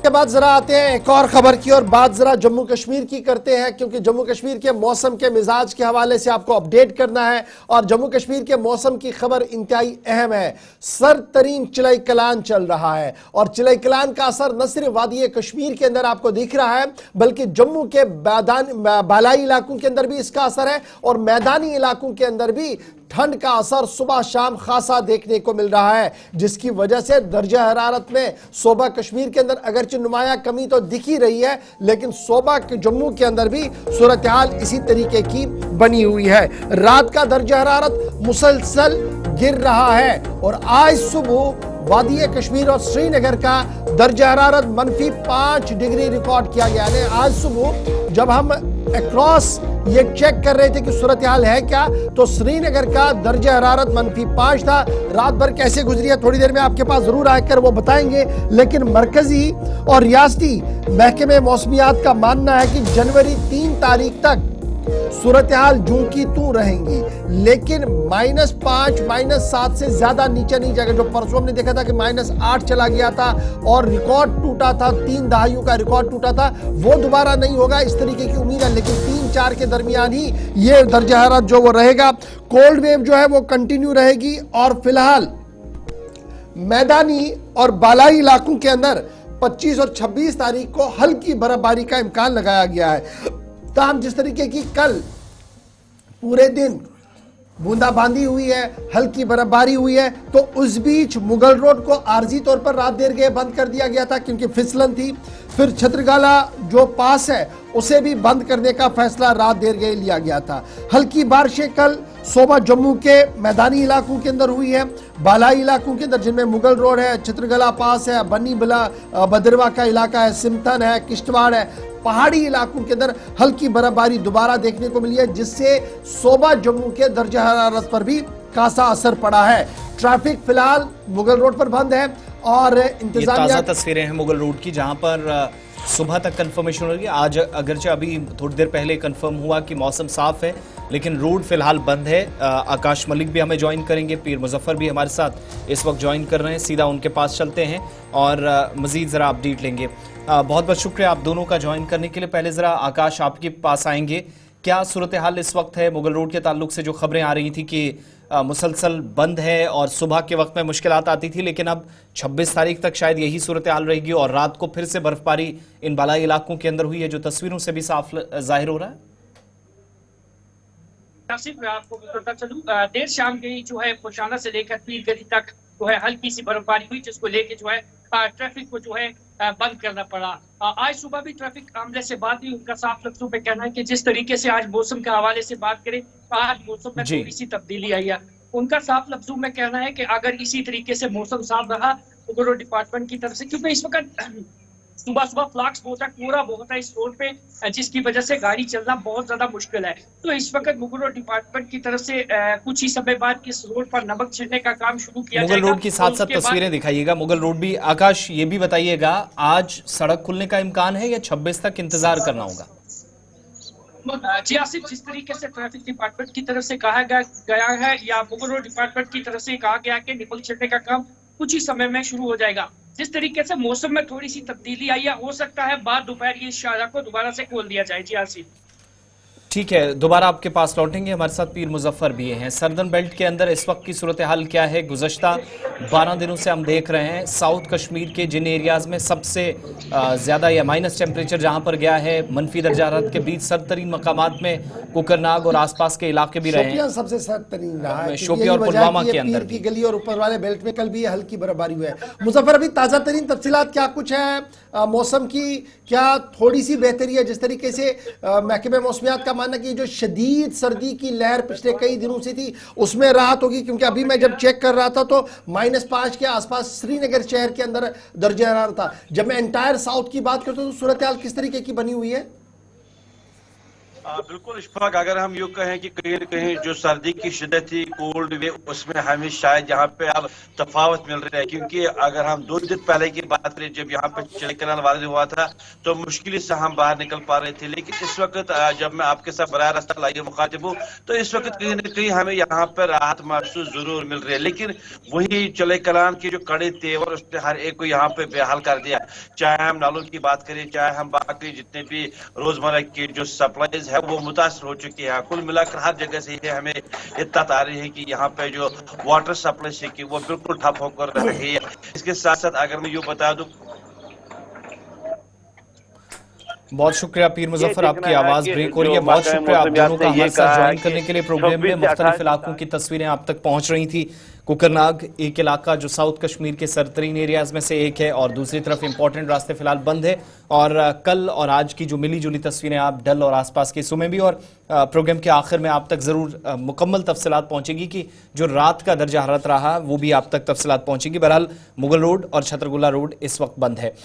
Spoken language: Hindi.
के बाद जरा आते हैं एक और खबर की और बात जरा जम्मू कश्मीर की करते हैं, क्योंकि जम्मू कश्मीर के मौसम के मिजाज के हवाले से आपको अपडेट करना है। और जम्मू कश्मीर के मौसम की खबर इंतहाई अहम है। सरतरीन चिलई कलान चल रहा है और चिलई कलान का असर न सिर्फ वादी कश्मीर के अंदर आपको दिख रहा है, बल्कि जम्मू के बालाई इलाकों के अंदर भी इसका असर है और मैदानी इलाकों के अंदर भी ठंड का असर सुबह शाम खासा देखने को मिल रहा है, जिसकी वजह से दर्जा हरारत में सूबा कश्मीर के अंदर अगरचे नुमाया कमी तो दिख ही रही है, लेकिन सूबा के जम्मू के अंदर भी सूरत हाल इसी तरीके की बनी हुई है। रात का दर्जा हरारत मुसलसल गिर रहा है और आज सुबह वादी कश्मीर और श्रीनगर का दर्जा हरारत -5 डिग्री रिकॉर्ड किया गया है। आज सुबह जब हम अक्रॉस ये चेक कर रहे थे कि सूरत हाल है क्या, तो श्रीनगर का दर्जा हरारत -5 था। रात भर कैसे गुजरी है थोड़ी देर में आपके पास जरूर आकर वो बताएंगे, लेकिन मरकजी और रियासती महकमे मौसमियात का मानना है कि जनवरी 3 तारीख तक सूरत हाल जूं की तू रहेंगी, लेकिन -5 -7 से ज्यादा नीचे नहीं जाएगा। जो परसों हमने देखा था कि -8 चला गया था और रिकॉर्ड टूटा था, 3 दहाइयों का रिकॉर्ड टूटा था, वो दोबारा नहीं होगा इस तरीके की उम्मीद है। लेकिन 3-4 के दरमियान ही ये दर्जा हरारत जो वो रहेगा। कोल्ड वेव जो है वो कंटिन्यू रहेगी और फिलहाल मैदानी और बालाई इलाकों के अंदर 25 और 26 तारीख को हल्की बर्फबारी का इम्कान लगाया गया है। ताहम जिस तरीके की कल पूरे दिन बूंदाबांदी हुई है, हल्की बर्फबारी हुई है, तो उस बीच मुगल रोड को आर्जी तौर पर रात देर गए बंद कर दिया गया था क्योंकि फिसलन थी। फिर छत्रगाला जो पास है उसे भी बंद करने का फैसला रात देर गए लिया गया था। हल्की बारिशें कल सोबा जम्मू के मैदानी इलाकों के अंदर हुई है, बालाई इलाकों के अंदर जिनमें मुगल रोड है, छत्रगला पास है, बनी बिला बदरवा का इलाका है, सिमथन है, किश्तवाड़ है, पहाड़ी इलाकों के अंदर हल्की बर्फबारी दोबारा देखने को मिली है, जिससे सोबा जम्मू के दर्जा हरारत पर भी खासा असर पड़ा है। ट्रैफिक फिलहाल मुगल रोड पर बंद है और इंतजामिया ताज़ा तस्वीरें हैं मुगल रोड की, जहां पर सुबह तक कंफर्मेशन होगी। आज अगरचे अभी थोड़ी देर पहले कंफर्म हुआ कि मौसम साफ है, लेकिन रोड फिलहाल बंद है। आकाश मलिक भी हमें ज्वाइन करेंगे, पीर मुजफ्फर भी हमारे साथ इस वक्त ज्वाइन कर रहे हैं। सीधा उनके पास चलते हैं और मजीद ज़रा अपडेट लेंगे। बहुत बहुत शुक्रिया आप दोनों का ज्वाइन करने के लिए। पहले ज़रा आकाश आपके पास आएंगे, क्या सूरत हाल इस वक्त है मुगल रोड के ताल्लुक से? जो खबरें आ रही थी कि मुसलसल बंद है और सुबह के वक्त में मुश्किलात आती थी, लेकिन अब 26 तारीख तक शायद यही सूरत हाल रहेगी और रात को फिर से बर्फबारी इन बालाई इलाकों के अंदर हुई है, जो तस्वीरों से भी साफ जाहिर हो रहा है। मैं आपको बताता चलूं, देर शाम गई जो है पुशाना से लेकर पीर गली तक जो है हल्की सी बर्फबारी हुई, जिसको लेके जो है ट्रैफिक को जो है बंद करना पड़ा। आज सुबह भी ट्रैफिक आमले से बात हुई, उनका साफ लफ्जों में कहना है कि जिस तरीके से आज मौसम के हवाले से बात करें, आज मौसम में थोड़ी सी तब्दीली आई है। उनका साफ लफ्जों में कहना है कि अगर इसी तरीके से मौसम साफ रहा तो डिपार्टमेंट की तरफ से, क्योंकि इस वक्त सुबह सुबह फ्लक्स बहुत है, कोहरा बहुत है इस रोड पे, जिसकी वजह से गाड़ी चलना बहुत ज्यादा मुश्किल है। तो इस वक्त मुगल रोड डिपार्टमेंट की तरफ से कुछ ही समय बाद इस रोड पर नमक छिड़कने का काम शुरू किया जाएगा। मुगल रोड की साथ साथ तस्वीरें दिखाइएगा, मुगल रोड भी। आकाश ये भी बताइएगा, आज सड़क खुलने का इम्कान है या 26 तक इंतजार करना होगा? जी आसिफ, जिस तरीके से ट्रैफिक डिपार्टमेंट की तरफ से कहा गया है या मुगल रोड डिपार्टमेंट की तरफ से कहा गया कि नमक छिड़कने का काम कुछ ही समय में शुरू हो जाएगा। जिस तरीके से मौसम में थोड़ी सी तब्दीली आई है, हो सकता है बाद दोपहर ये शाहरा को दोबारा से खोल दिया जाए। जी आसिफ, ठीक है, दोबारा आपके पास लौटेंगे। हमारे साथ पीर मुजफ्फर भी हैं। सर्दर्न बेल्ट के अंदर इस वक्त की सूरत हाल क्या है? गुज़श्ता 12 दिनों से हम देख रहे हैं साउथ कश्मीर के जिन एरियाज़ में सबसे ज़्यादा या माइनस टेम्परेचर जहां पर गया है, मनफी दर्जा हरारत के बीच सरतरीन मकामात में कुकरनाग और आसपास के इलाके भी रहे हैं। सबसे सरतरीन रहा है शोपियां और पुलवामा के अंदर की गली और ऊपर वाले बेल्ट में कल भी हल्की बर्फबारी हुई है। मुजफ्फर, अभी ताज़ा तरीन तफसीलात क्या कुछ है मौसम की? क्या थोड़ी सी बेहतरी है? जिस तरीके से महकमे मौसमियात का मानना कि जो शदीद सर्दी की लहर पिछले कई दिनों से थी उसमें राहत होगी, क्योंकि अभी मैं जब चेक कर रहा था तो -5 के आसपास श्रीनगर शहर के अंदर दर्जा हरारत था। जब मैं एंटायर साउथ की बात करता हूं तो सूरत हाल किस तरीके की बनी हुई है? बिल्कुल इशफाक, अगर हम यूँ कहें कि कहीं न कहीं जो सर्दी की शिद्दत थी, कोल्ड वेव, उसमें हमें शायद यहाँ पे अब तफावत मिल रहा है, क्योंकि अगर हम 2 दिन पहले की बात करें जब यहाँ पे चिली कनाल वाले हुआ था तो मुश्किल से हम बाहर निकल पा रहे थे, लेकिन इस वक्त जब मैं आपके साथ बराह रास्त लाइव मुखातिब हूँ तो इस वक्त कहीं न कहीं हमें यहाँ पर राहत महसूस जरूर मिल रही है, लेकिन वही चिली कनाल के जो कड़े तेवर उसने हर एक को यहाँ पे बेहाल कर दिया। चाहे हम नालों की बात करें, चाहे हम बाकी जितने भी रोजमर्रा की जो सप्लाईज है वो मुतासर हो चुकी है। कुल मिलाकर हर जगह से ये हमें इत्तला आ रही है कि यहाँ पे जो वाटर सप्लाई से की वो बिल्कुल ठप होकर रही है। इसके साथ साथ अगर मैं यूँ बता दूं, बहुत शुक्रिया पीर मुजफ्फर, आपकी आवाज ब्रेक हो रही है। बहुत शुक्रिया आप दोनों का हमारे साथ ज्वाइन करने के लिए प्रोग्राम में। मुख्तलिफ इलाकों की तस्वीरें आप तक पहुंच रही थी। कुकरनाग एक इलाका जो साउथ कश्मीर के सरतरीन एरियाज में से एक है और दूसरी तरफ इंपॉर्टेंट रास्ते फिलहाल बंद है। और कल और आज की जो मिली जुली तस्वीरें आप डल और आसपास के हिस्सों में भी, और प्रोग्राम के आखिर में आप तक जरूर मुकम्मल तफसीलात पहुंचेगी कि जो रात का दर्जा हरारत रहा वो भी आप तक तफसीलात पहुंचेगी। बहरहाल मुगल रोड और छतरगुल्ला रोड इस वक्त बंद है।